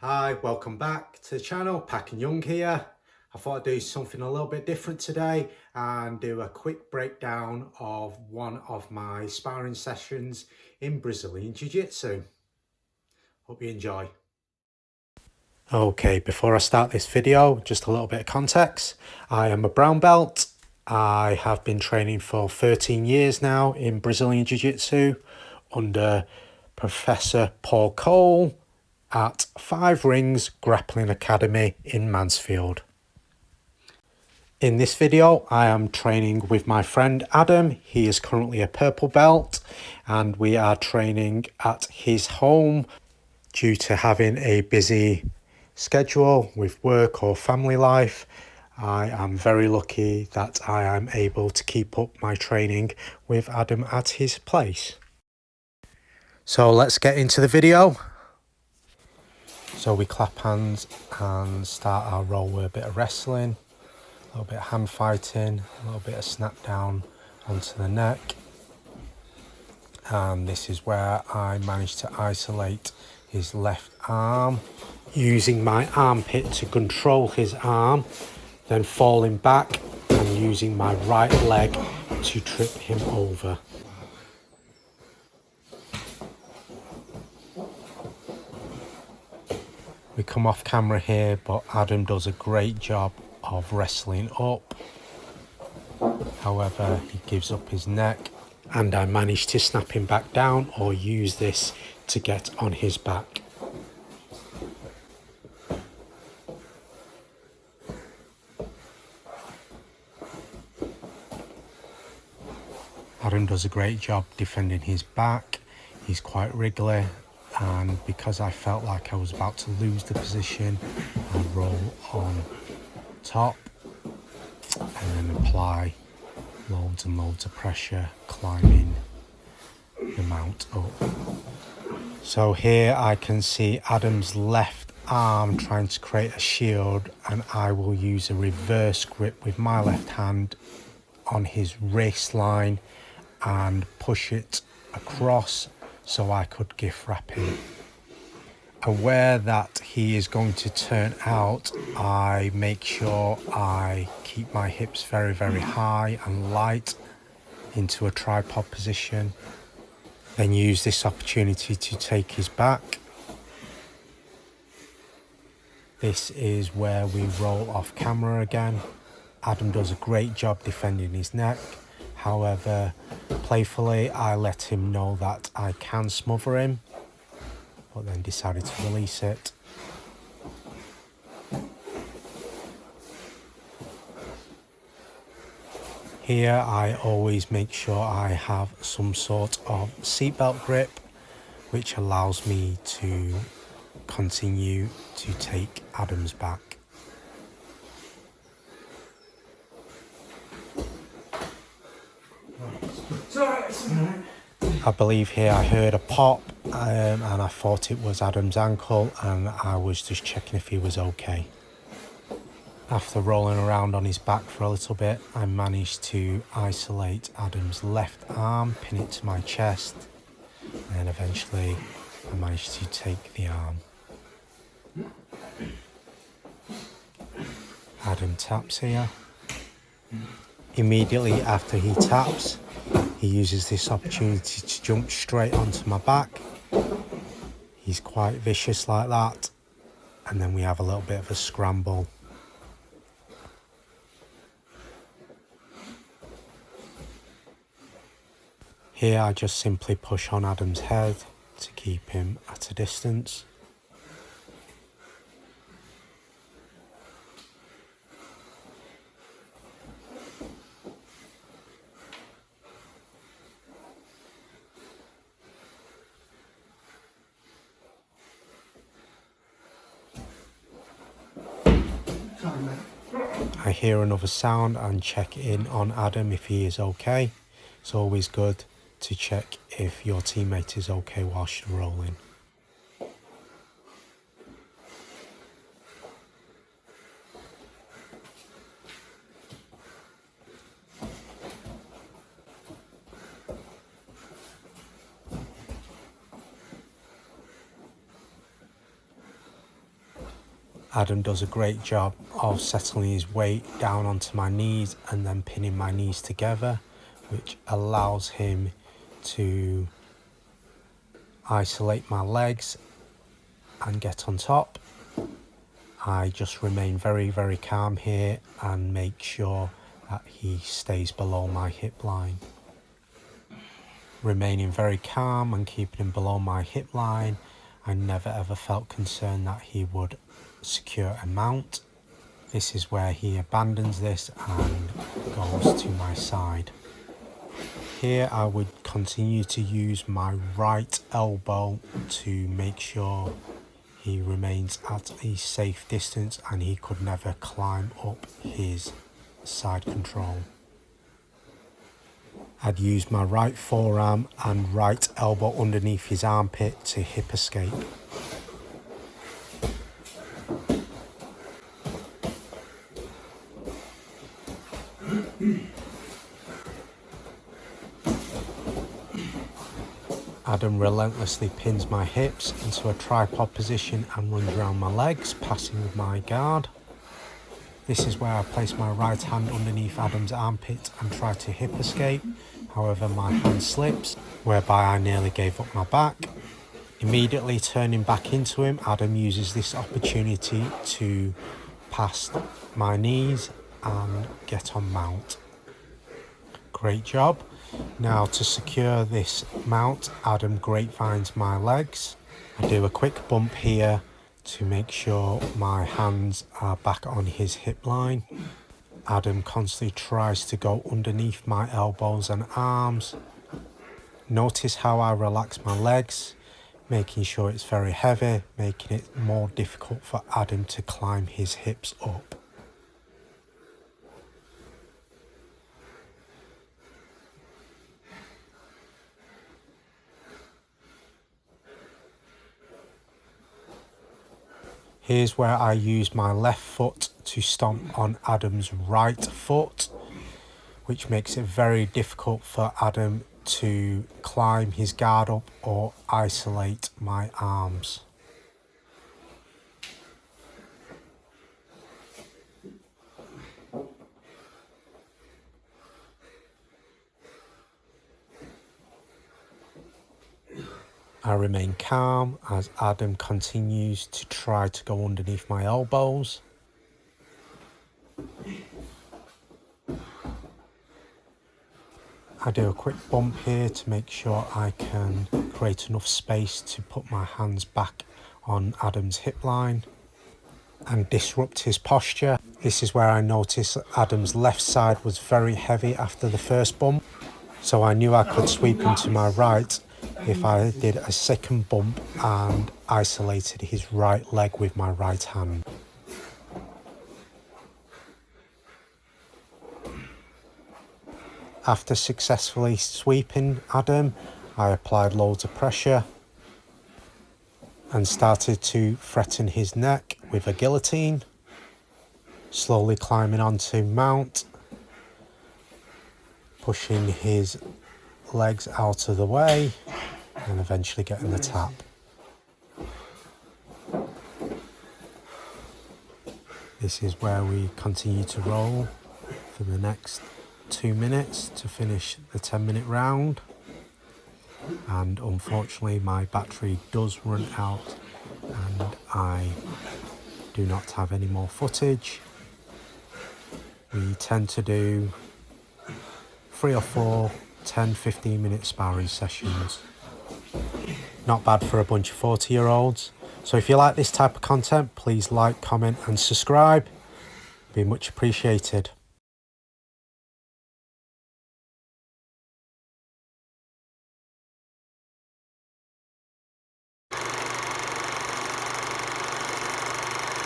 Hi, welcome back to the channel. Pack and Young here. I thought I'd do something a little bit different today and do a quick breakdown of one of my sparring sessions in Brazilian Jiu-Jitsu. Hope you enjoy. Okay, before I start this video, just a little bit of context. I am a brown belt. I have been training for 13 years now in Brazilian Jiu-Jitsu under Professor Paul Cole at 5 Rings Grappling Academy in Mansfield. In this video, I am training with my friend Adam. He is currently a purple belt and we are training at his home due to having a busy schedule with work or family life. I am very lucky that I am able to keep up my training with Adam at his place. So let's get into the video. So we clap hands and start our roll with a bit of wrestling, a little bit of hand fighting, a little bit of snap down onto the neck. And this is where I managed to isolate his left arm, using my armpit to control his arm, then falling back and using my right leg to trip him over. We come off camera here, but Adam does a great job of wrestling up. However, he gives up his neck and I managed to snap him back down or use this to get on his back. Adam does a great job defending his back. He's quite wriggly, and because I felt like I was about to lose the position, I roll on top and then apply loads and loads of pressure, climbing the mount up. So here I can see Adam's left arm trying to create a shield, and I will use a reverse grip with my left hand on his wrist line and push it across so I could gift wrap him. Aware that he is going to turn out, I make sure I keep my hips very, very high and light into a tripod position. Then use this opportunity to take his back. This is where we roll off camera again. Adam does a great job defending his neck. However, playfully, I let him know that I can smother him, but then decided to release it. Here, I always make sure I have some sort of seatbelt grip, which allows me to continue to take Adam's back. I believe here I heard a pop and I thought it was Adam's ankle, and I was just checking if he was okay. After rolling around on his back for a little bit, I managed to isolate Adam's left arm, pin it to my chest, and eventually I managed to take the arm. Adam taps here. Immediately after he taps, he uses this opportunity to jump straight onto my back. He's quite vicious like that, and then we have a little bit of a scramble. Here I just simply push on Adam's head to keep him at a distance. I hear another sound and check in on Adam if he is okay. It's always good to check if your teammate is okay whilst you're rolling. Adam does a great job of settling his weight down onto my knees and then pinning my knees together, which allows him to isolate my legs and get on top. I just remain very, very calm here and make sure that he stays below my hip line. Remaining very calm and keeping him below my hip line, I never ever felt concerned that he would secure a mount. This is where he abandons this and goes to my side. Here I would continue to use my right elbow to make sure he remains at a safe distance and he could never climb up his side control. I'd use my right forearm and right elbow underneath his armpit to hip escape. Adam relentlessly pins my hips into a tripod position and runs around my legs, passing with my guard. This is where I place my right hand underneath Adam's armpit and try to hip escape. However, my hand slips, whereby I nearly gave up my back. Immediately turning back into him, Adam uses this opportunity to pass my knees and get on mount. Great job. Now to secure this mount, Adam grapevines my legs. I do a quick bump here to make sure my hands are back on his hip line. Adam constantly tries to go underneath my elbows and arms. Notice how I relax my legs, making sure it's very heavy, making it more difficult for Adam to climb his hips up. Here's where I use my left foot to stomp on Adam's right foot, which makes it very difficult for Adam to climb his guard up or isolate my arms. I remain calm as Adam continues to try to go underneath my elbows. I do a quick bump here to make sure I can create enough space to put my hands back on Adam's hip line and disrupt his posture. This is where I noticed Adam's left side was very heavy after the first bump, so I knew I could sweep him to my right if I did a second bump and isolated his right leg with my right hand. After successfully sweeping Adam, I applied loads of pressure and started to threaten his neck with a guillotine, slowly climbing onto mount, pushing his legs out of the way and eventually getting the tap. This is where we continue to roll for the next 2 minutes to finish the 10-minute round, and unfortunately my battery does run out and I do not have any more footage. We tend to do 3 or 4 10-15 minute sparring sessions. Not bad for a bunch of 40-year-olds. So if you like this type of content, please like, comment and subscribe. Be much appreciated.